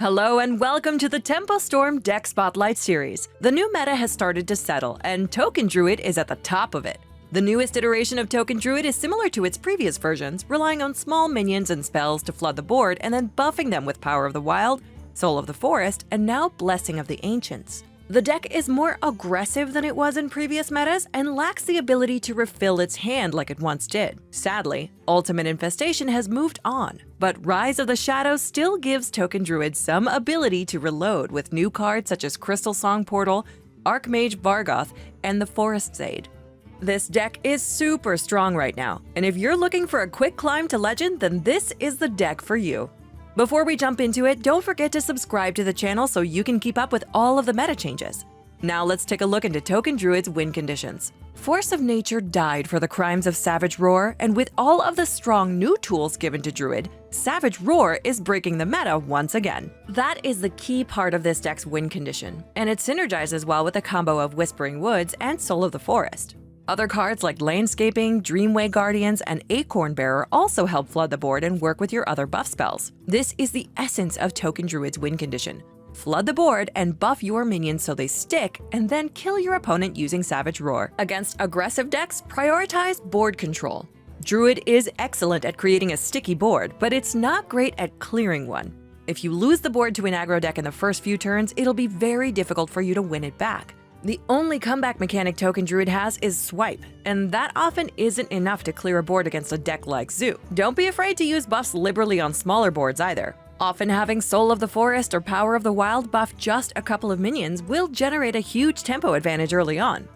Hello and welcome to the Tempo Storm Deck Spotlight series. The new meta has started to settle, and Token Druid is at the top of it. The newest iteration of Token Druid is similar to its previous versions, relying on small minions and spells to flood the board and then buffing them with Power of the Wild, Soul of the Forest, and now Blessing of the Ancients. The deck is more aggressive than it was in previous metas and lacks the ability to refill its hand like it once did. Sadly, Ultimate Infestation has moved on, but Rise of the Shadows still gives Token Druid some ability to reload with new cards such as Crystalsong Portal, Archmage Vargoth, and the Forest's Aid. This deck is super strong right now, and if you're looking for a quick climb to Legend, then this is the deck for you. Before we jump into it, don't forget to subscribe to the channel so you can keep up with all of the meta changes. Now let's take a look into Token Druid's win conditions. Force of Nature died for the crimes of Savage Roar, and with all of the strong new tools given to Druid, Savage Roar is breaking the meta once again. That is the key part of this deck's win condition, and it synergizes well with a combo of Whispering Woods and Soul of the Forest. Other cards like Landscaping, Dreamway Guardians, and Acorn Bearer also help flood the board and work with your other buff spells. This is the essence of Token Druid's win condition. Flood the board and buff your minions so they stick, and then kill your opponent using Savage Roar. Against aggressive decks, prioritize board control. Druid is excellent at creating a sticky board, but it's not great at clearing one. If you lose the board to an aggro deck in the first few turns, it'll be very difficult for you to win it back. The only comeback mechanic Token Druid has is Swipe, and that often isn't enough to clear a board against a deck like Zoo. Don't be afraid to use buffs liberally on smaller boards either. Often having Soul of the Forest or Power of the Wild buff just a couple of minions will generate a huge tempo advantage early on.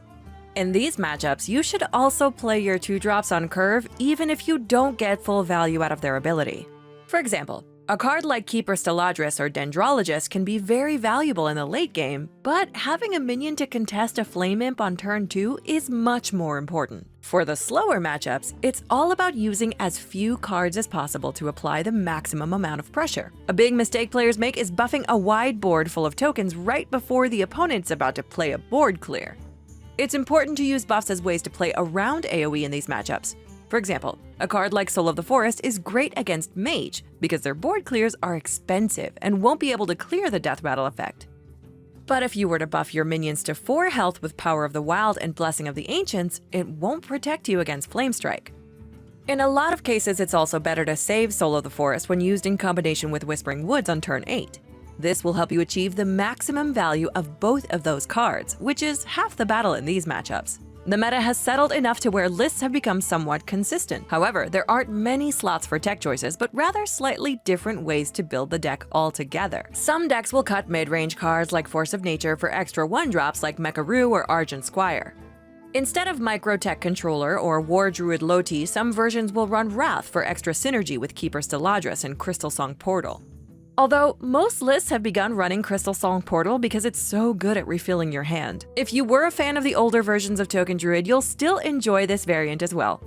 In these matchups, you should also play your 2-drops on curve even if you don't get full value out of their ability. For example, a card like Keeper Steladris or Dendrologist can be very valuable in the late game, but having a minion to contest a Flame Imp on turn 2 is much more important. For the slower matchups, it's all about using as few cards as possible to apply the maximum amount of pressure. A big mistake players make is buffing a wide board full of tokens right before the opponent's about to play a board clear. It's important to use buffs as ways to play around AoE in these matchups. For example, a card like Soul of the Forest is great against Mage because their board clears are expensive and won't be able to clear the Death Rattle effect. But if you were to buff your minions to 4 health with Power of the Wild and Blessing of the Ancients, it won't protect you against Flame Strike. In a lot of cases, it's also better to save Soul of the Forest when used in combination with Whispering Woods on turn 8. This will help you achieve the maximum value of both of those cards, which is half the battle in these matchups. The meta has settled enough to where lists have become somewhat consistent. However, there aren't many slots for tech choices, but rather slightly different ways to build the deck altogether. Some decks will cut mid-range cards like Force of Nature for extra 1-drops like Mecharoo or Argent Squire. Instead of Micro-Tech Controller or War Druid Loti, some versions will run Wrath for extra synergy with Keeper Steladris and Crystalsong Portal. Although, most lists have begun running Crystalsong Portal because it's so good at refilling your hand. If you were a fan of the older versions of Token Druid, you'll still enjoy this variant as well.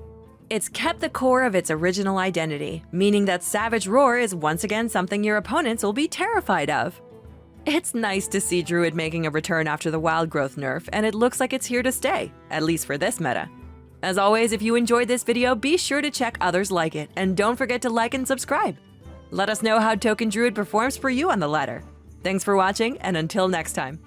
It's kept the core of its original identity, meaning that Savage Roar is once again something your opponents will be terrified of. It's nice to see Druid making a return after the Wild Growth nerf, and it looks like it's here to stay, at least for this meta. As always, if you enjoyed this video, be sure to check others like it, and don't forget to like and subscribe. Let us know how Token Druid performs for you on the ladder. Thanks for watching, and until next time.